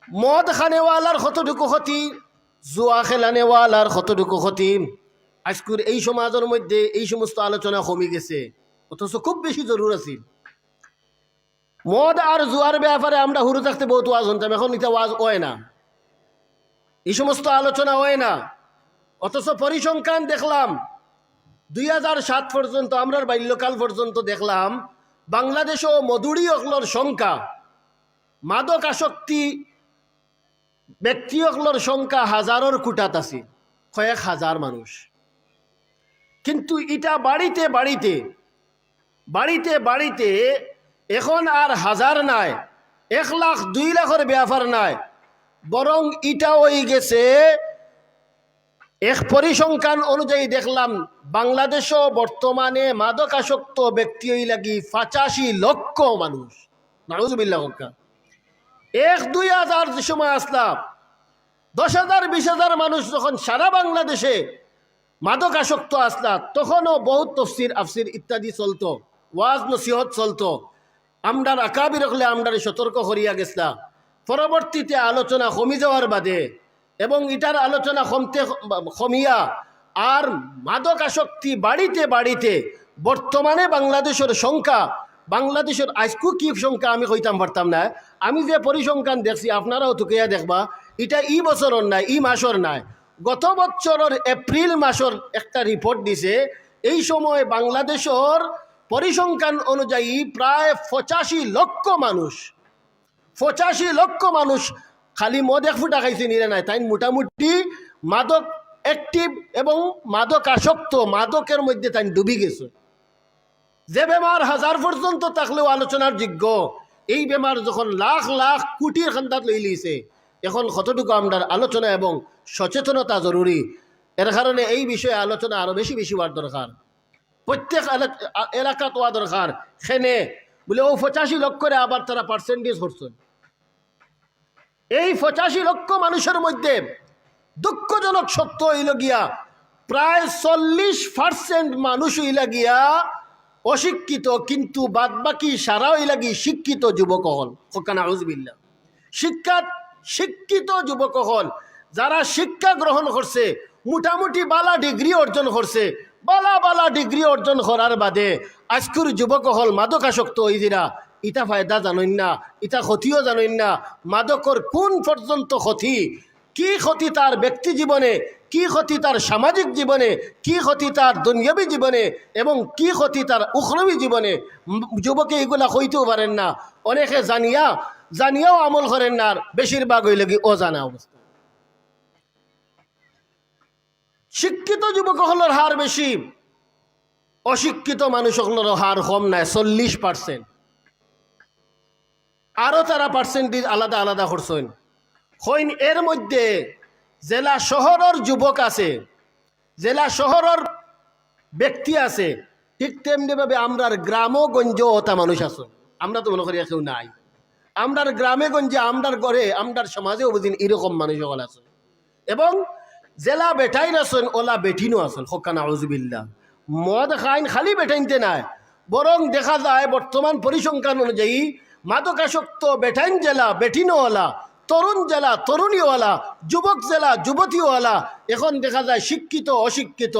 মদ খানেওয়ালার কতটুকু ক্ষতি, জুয়া খেলানেওয়ালার কতটুকু ক্ষতি। আজকের এই সমাজের মধ্যে এই সমস্ত আলোচনা কমে গেছে, অথচ খুব বেশি জরুর আছে। মদ আর জুয়ার ব্যাপারে আমরা হুরু থাকতে বহুত ওয়াজ শুনতাম, এখন এটা ওয়াজ হয় না, এই সমস্ত আলোচনা হয় না। অথচ পরিসংখ্যান দেখলাম 2007 পর্যন্ত, আমরার বাল্যকাল পর্যন্ত দেখলাম বাংলাদেশও মধুরী অকলর সংখ্যা, মাদক আসক্তি ব্যক্তি অকলর সংখ্যা হাজারের কুটাত আছে, কয়েক হাজার মানুষ। কিন্তু এটা বাড়িতে বাড়িতে বাড়িতে বাড়িতে এখন আর হাজার নাই, 1 লাখ 2 লাখের ব্যাপার নাই, বরং ইটা হয়ে গেছে। এক পরিসংখ্যান অনুযায়ী দেখলাম বাংলাদেশও বর্তমানে মাদকাসক্ত ব্যক্তি হই লাগি 85 লক্ষ মানুষ। নাউজুবিল্লাহ। 1-2 হাজার যে সময় আসলাম, 10,000 20,000 মানুষ যখন সারা বাংলাদেশে মাদকাসক্ত আসলা, তখনও বহুত তফসির আফসির ইত্যাদি চলতো, ওয়াজ নসিহত চলতো, আমরার আকাবির হলে আমরারে সতর্ক করিয়া গেছলা। পরবর্তীতে আলোচনা কমি যাওয়ার বাদে এবং এটার আলোচনা কমিয়া আর মাদক আসক্তি বাড়িতে বাড়িতে বর্তমানে বাংলাদেশের সংখ্যা, বাংলাদেশের আজকু কি সংখ্যা আমি কইতাম পারতাম না। আমি যে পরিসংখ্যান দেখছি আপনারাও তুকিয়া দেখবা, এটা ই বছরের নাই, ই মাসের নাই, গত বছরের এপ্রিল মাসের একটা রিপোর্ট দিছে। এই সময় বাংলাদেশের পরিসংখ্যান অনুযায়ী প্রায় 85 লক্ষ মানুষ, 85 লক্ষ মানুষ খালি মদ এক ফুটা খাইছে নিরে নাই, তাই মোটামুটি মাদক অ্যাক্টিভ এবং মাদক আসক্ত, মাদকের মধ্যে তাই ডুবি গেছে। যে বেমার হাজার পর্যন্ত থাকলেও আলোচনার যোগ্য, এই বেমার যখন লাখ লাখ কোটির খান্দাত লই লিছে, এখন কতটুকু আমরা আলোচনা এবং সচেতনতা জরুরি। এর কারণে এই বিষয়ে আলোচনা আরো বেশি বেশি হওয়ার দরকার, প্রত্যেক এলাকাত হওয়া দরকার। সেনে বলে ও 85 লক্ষরে আবার তারা পার্সেন্টেজ করছেন। এই 85 লক্ষ মানুষের মধ্যে দুঃখজনক সত্য হইল গিয়া প্রায় 40% মানুষ হইলা গিয়া অশিক্ষিত, কিন্তু বাদ বাকি সারা হইলা গিয়ে শিক্ষিত যুবক হল। নাউজুবিল্লাহ। শিক্ষিত যুবক হল, যারা শিক্ষা গ্রহণ করছে, মোটামুটি বালা ডিগ্রি অর্জন করছে, বালা ডিগ্রি অর্জন করার বাদে আজকের যুবক হল মাদকাসক্ত হই দিরা। ইটা ফায়দা জানেন না, ইটা ক্ষতিও জানেন না। মাদকর কোন পর্যন্ত ক্ষতি, কি ক্ষতি তার ব্যক্তি জীবনে, কি ক্ষতি তার সামাজিক জীবনে, কি ক্ষতি তার দুনিয়াবী জীবনে এবং কি ক্ষতি তার উখরবী জীবনে, যুবকে এগুলা কইতেও পারেন না। অনেকে জানিয়াও আমল করেন না, আর বেশিরভাগ হইলে কি অজানা অবস্থা। শিক্ষিত যুবক হলোর হার বেশি, অশিক্ষিত মানুষ হলোর হার কম নাই, 40%। আরো তারা পার্সেন্টেজ আলাদা আলাদা করছেন। হইন এর মধ্যে জেলা শহরের যুবক আছে, জেলা শহরের ব্যক্তি আছে, ঠিক তেমনিভাবে আমরার গ্রামও গঞ্জ ওটা মানুষ আছে। আমরা তো মনে করি কেউ নাই, আমরার গ্রামে গঞ্জে, আমরার ঘরে, আমরার সমাজেও বুঝিন এরকম মানুষ সকল আছে। এবং জেলা বেটাইন আছেন, ওলা বেঠিনও আছেন। হকানা আউজুবিল্লাহ। মদ খাইন খালি বেটাইনতে নাই, বরং দেখা যায় বর্তমান পরিসংখ্যান অনুযায়ী মাদকাসক্ত বেটাইন জেলা বেঠিনওয়ালা, তরুণ জেলা তরুণীওয়ালা, যুবক জেলা যুবতীওয়ালা। এখন দেখা যায় শিক্ষিত অশিক্ষিত,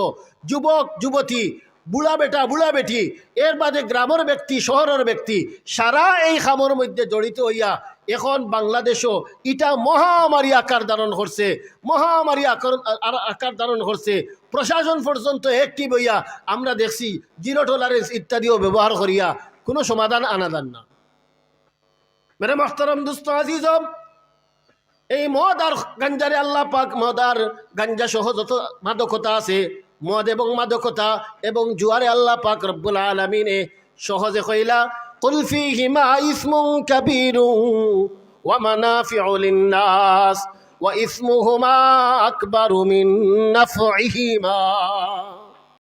যুবক যুবতী, বুড়া বেটা বুড়া বেটি, এর বাদে গ্রামের ব্যক্তি শহরের ব্যক্তি, সারা এই খামর মধ্যে জড়িত হইয়া এখন বাংলাদেশও ইটা মহামারী আকার ধারণ করছে, মহামারী আকার ধারণ করছে। প্রশাসন পর্যন্ত অ্যাক্টিভ হইয়া আমরা দেখছি জিরো টলারেন্স ইত্যাদিও ব্যবহার করিয়া কোনো সমাধান আনাদান না। মেরে মোহতারাম দোস্ত আজিজম, এই মদ আর গাঞ্জারে আল্লাহ পাক, মদ আর গাঞ্জা সহ যত মাদকতা আছে, মদ এবং মাদকতা এবং জুয়ারে আল্লাহ পাক রব্বুল আলামিনে সহজে কইলা, কুল ফীহিমা ইসমুন কাবীরু ওয়া মানাফিউ লিন-নাস ওয়া ইসমুহুমা আকবারু মিন নাফইহিমা।